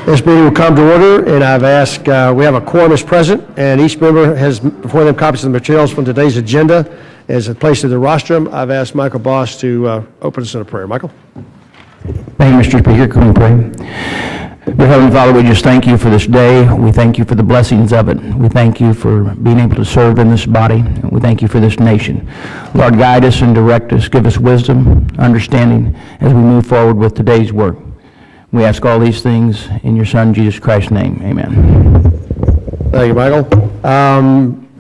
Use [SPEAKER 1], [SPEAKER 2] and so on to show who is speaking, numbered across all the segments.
[SPEAKER 1] This meeting will come to order, and I've asked, we have a quorum is present, and each member has before them copies of the materials from today's agenda as placed in the rostrum. I've asked Michael Boss to open us in a prayer. Michael?
[SPEAKER 2] Thank you, Mr. Speaker. Can we pray? Dear Heavenly Father, we just thank you for this day. We thank you for the blessings of it. We thank you for being able to serve in this body. We thank you for this nation. Lord, guide us and direct us. Give us wisdom, understanding as we move forward with today's work. We ask all these things in your Son, Jesus Christ's name. Amen.
[SPEAKER 1] Thank you, Michael.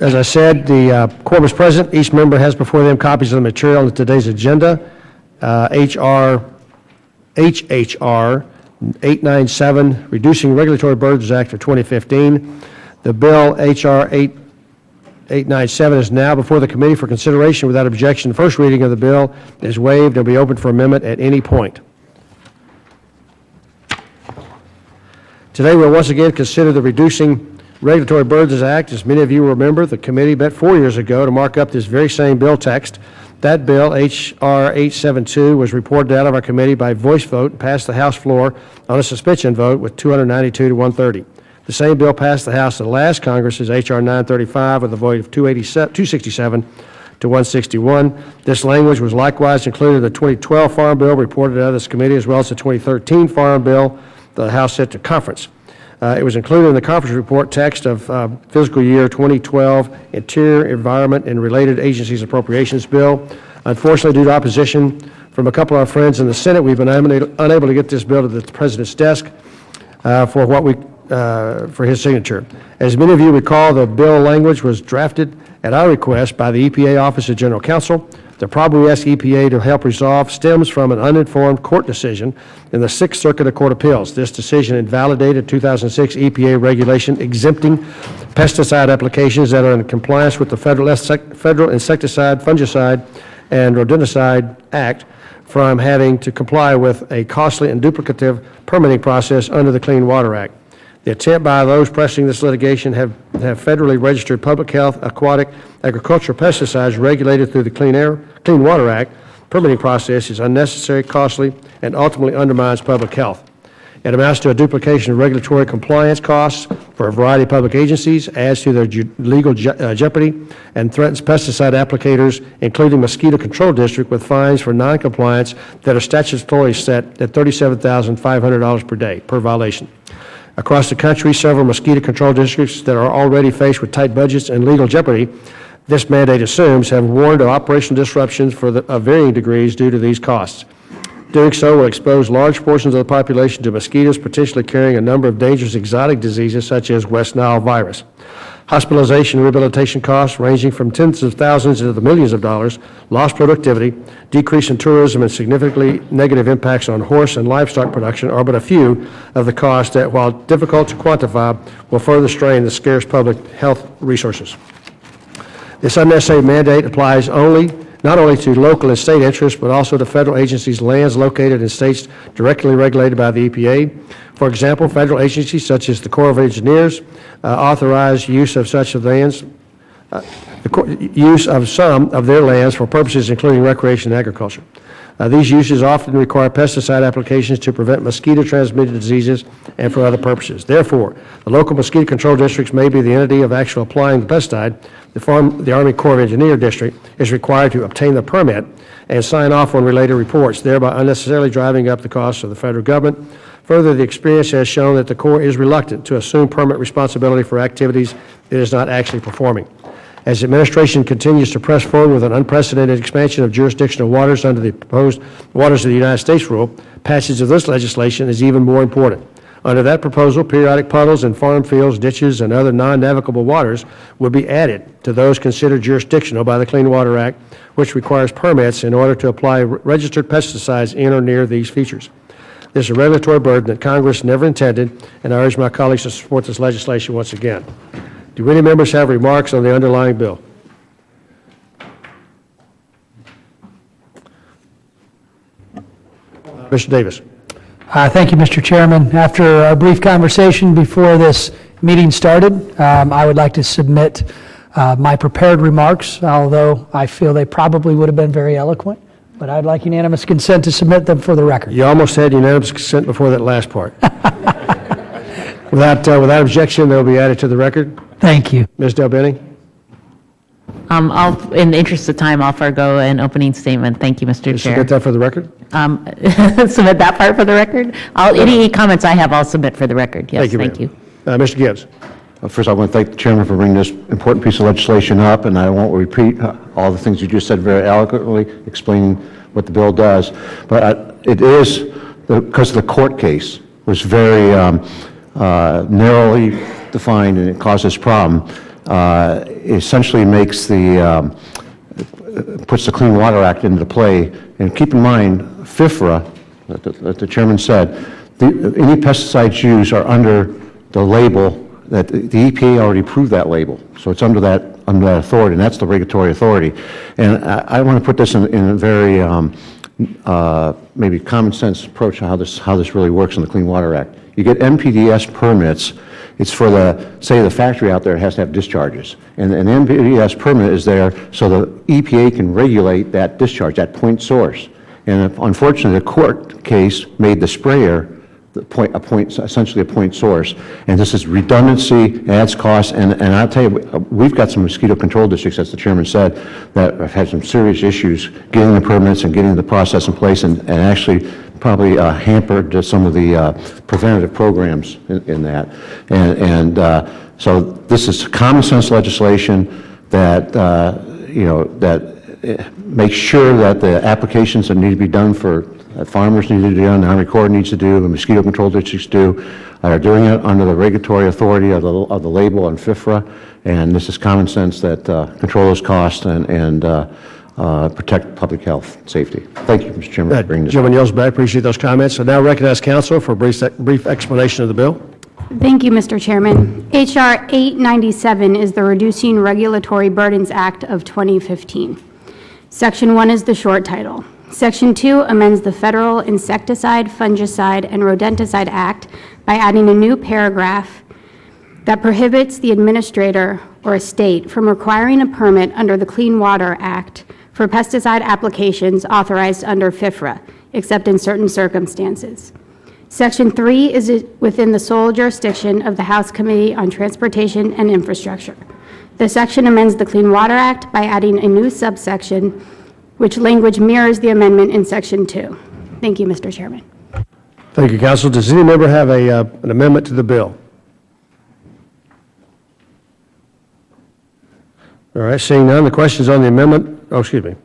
[SPEAKER 1] As I said, the quorum is present. Each member has before them copies of the material in today's agenda. HHR 897, Reducing Regulatory Burdens Act of 2015. The bill, HR 897, is now before the committee for consideration without objection. The first reading of the bill is waived and will be open for amendment at any point. Today, we'll once again consider the Reducing Regulatory Burdens Act. As many of you remember, the committee met 4 years ago to mark up this very same bill text. That bill, H.R. 872, was reported out of our committee by voice vote and passed the House floor on a suspension vote with 292 to 130. The same bill passed the House of the last Congress as H.R. 935 with a vote of 267 to 161. This language was likewise included in the 2012 Farm Bill reported out of this committee, as well as the 2013 Farm Bill the House sent to conference. It was included in the conference report text of fiscal year 2012 Interior, Environment, and Related Agencies Appropriations Bill. Unfortunately, due to opposition from a couple of our friends in the Senate, we've been unable to get this bill to the President's desk for his signature. As many of you recall, the bill language was drafted at our request by the EPA Office of General Counsel. The problem we asked EPA to help resolve stems from an uninformed court decision in the Sixth Circuit of Court of Appeals. This decision invalidated 2006 EPA regulation exempting pesticide applications that are in compliance with the Federal Insecticide, Fungicide, and Rodenticide Act from having to comply with a costly and duplicative permitting process under the Clean Water Act. The attempt by those pressing this litigation have federally registered public health, aquatic, agricultural pesticides regulated through the Clean Water Act permitting process is unnecessary, costly, and ultimately undermines public health. It amounts to a duplication of regulatory compliance costs for a variety of public agencies, adds to their legal jeopardy, and threatens pesticide applicators, including Mosquito Control District, with fines for noncompliance that are statutorily set at $37,500 per day per violation. Across the country, several mosquito control districts that are already faced with tight budgets and legal jeopardy, this mandate assumes, have warned of operational disruptions of varying degrees due to these costs. Doing so will expose large portions of the population to mosquitoes potentially carrying a number of dangerous exotic diseases such as West Nile virus. Hospitalization and rehabilitation costs ranging from tens of thousands into the millions of dollars, lost productivity, decrease in tourism, and significantly negative impacts on horse and livestock production are but a few of the costs that, while difficult to quantify, will further strain the scarce public health resources. This unnecessary mandate applies not only to local and state interests, but also to federal agencies' lands located in states directly regulated by the EPA. For example, federal agencies such as the Corps of Engineers authorize use of such lands, use of some of their lands for purposes including recreation and agriculture. These uses often require pesticide applications to prevent mosquito-transmitted diseases and for other purposes. Therefore, the local mosquito control districts may be the entity of actually applying the pesticide. The Army Corps of Engineer District is required to obtain the permit and sign off on related reports, thereby unnecessarily driving up the costs of the federal government. Further, the experience has shown that the Corps is reluctant to assume permit responsibility for activities it is not actually performing. As the administration continues to press forward with an unprecedented expansion of jurisdictional waters under the proposed Waters of the United States rule, passage of this legislation is even more important. Under that proposal, periodic puddles in farm fields, ditches, and other non-navigable waters would be added to those considered jurisdictional by the Clean Water Act, which requires permits in order to apply registered pesticides in or near these features. This is a regulatory burden that Congress never intended, and I urge my colleagues to support this legislation once again. Do any members have remarks on the underlying bill? Mr. Davis.
[SPEAKER 3] Thank you, Mr. Chairman. After a brief conversation before this meeting started, I would like to submit my prepared remarks, although I feel they probably would have been very eloquent, but I'd like unanimous consent to submit them for the record.
[SPEAKER 1] You almost had unanimous consent before that last part. Without objection, they'll be added to the record.
[SPEAKER 3] Thank you.
[SPEAKER 1] Ms. Delbenny?
[SPEAKER 4] In the interest of time, I'll forego an opening statement. Thank you, Mr. Chair.
[SPEAKER 1] Submit that for the record.
[SPEAKER 4] Submit that part for the record? Any comments I have, I'll submit for the record. Yes,
[SPEAKER 1] Thank you, ma'am. Mr. Gibbs?
[SPEAKER 5] First, I want to thank the chairman for bringing this important piece of legislation up, and I won't repeat all the things you just said very eloquently, explaining what the bill does. But it is, because of the court case, was very narrowly defined, and it caused this problem. Essentially makes puts the Clean Water Act into play. And keep in mind, FIFRA, that the chairman said, any pesticides used are under the label that the EPA already approved that label. So it's under that authority, and that's the regulatory authority. And I want to put this in a very maybe common sense approach to how this really works in the Clean Water Act. You get NPDES permits. It's for say the factory out there has to have discharges. And an NPDES permit is there so the EPA can regulate that discharge, that point source. And unfortunately, the court case made the sprayer essentially a point source. And this is redundancy, adds costs, and I'll tell you, we've got some mosquito control districts, as the chairman said, that have had some serious issues getting the permits and getting the process in place, and actually probably hampered some of the preventative programs in that. And so this is common sense legislation that, that makes sure that the applications that need to be done that farmers need to do, and the Army Corps needs to do, and mosquito control districts are doing it under the regulatory authority of the label on FIFRA, and this is common sense that control those costs and protect public health and safety. Thank you, Mr. Chairman, for bringing this.
[SPEAKER 1] Gentleman yields back. Appreciate those comments. I now recognize counsel for a brief explanation of the bill.
[SPEAKER 6] Thank you, Mr. Chairman. H.R. 897 is the Reducing Regulatory Burdens Act of 2015. Section 1 is the short title. Section 2 amends the Federal Insecticide, Fungicide, and Rodenticide Act by adding a new paragraph that prohibits the administrator or a state from requiring a permit under the Clean Water Act for pesticide applications authorized under FIFRA, except in certain circumstances. Section 3 is within the sole jurisdiction of the House Committee on Transportation and Infrastructure. The section amends the Clean Water Act by adding a new subsection which language mirrors the amendment in Section 2. Thank you, Mr. Chairman.
[SPEAKER 1] Thank you, counsel. Does any member have an amendment to the bill? All right, seeing none, the question is on the amendment. Oh, excuse me.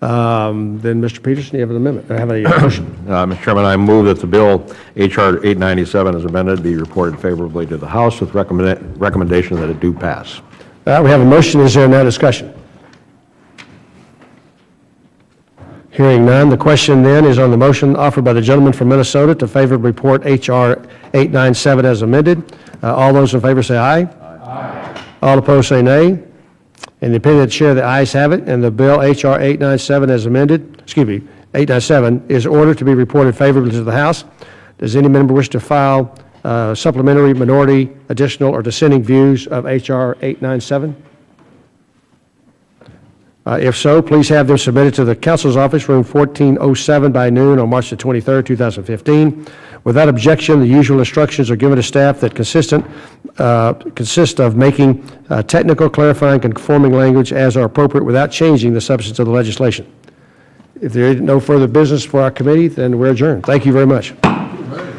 [SPEAKER 1] Then, Mr. Peterson, you have an amendment. I have a motion.
[SPEAKER 7] Mr. Chairman, I move that the bill, H.R. 897, as amended, be reported favorably to the House with recommendation that it do pass.
[SPEAKER 1] We have a motion. Is there now discussion? Hearing none, the question then is on the motion offered by the gentleman from Minnesota to favorably report H.R. 897 as amended. All those in favor say aye. Aye. All opposed say nay. In the opinion of the chair, the ayes have it, and the bill H.R. 897 as amended, 897, is ordered to be reported favorably to the House. Does any member wish to file supplementary, minority, additional, or dissenting views of H.R. 897? If so, please have them submitted to the council's office, room 1407, by noon on March the 23rd, 2015. Without objection, the usual instructions are given to staff that consist of making technical, clarifying, conforming language as are appropriate without changing the substance of the legislation. If there is no further business for our committee, then we're adjourned. Thank you very much.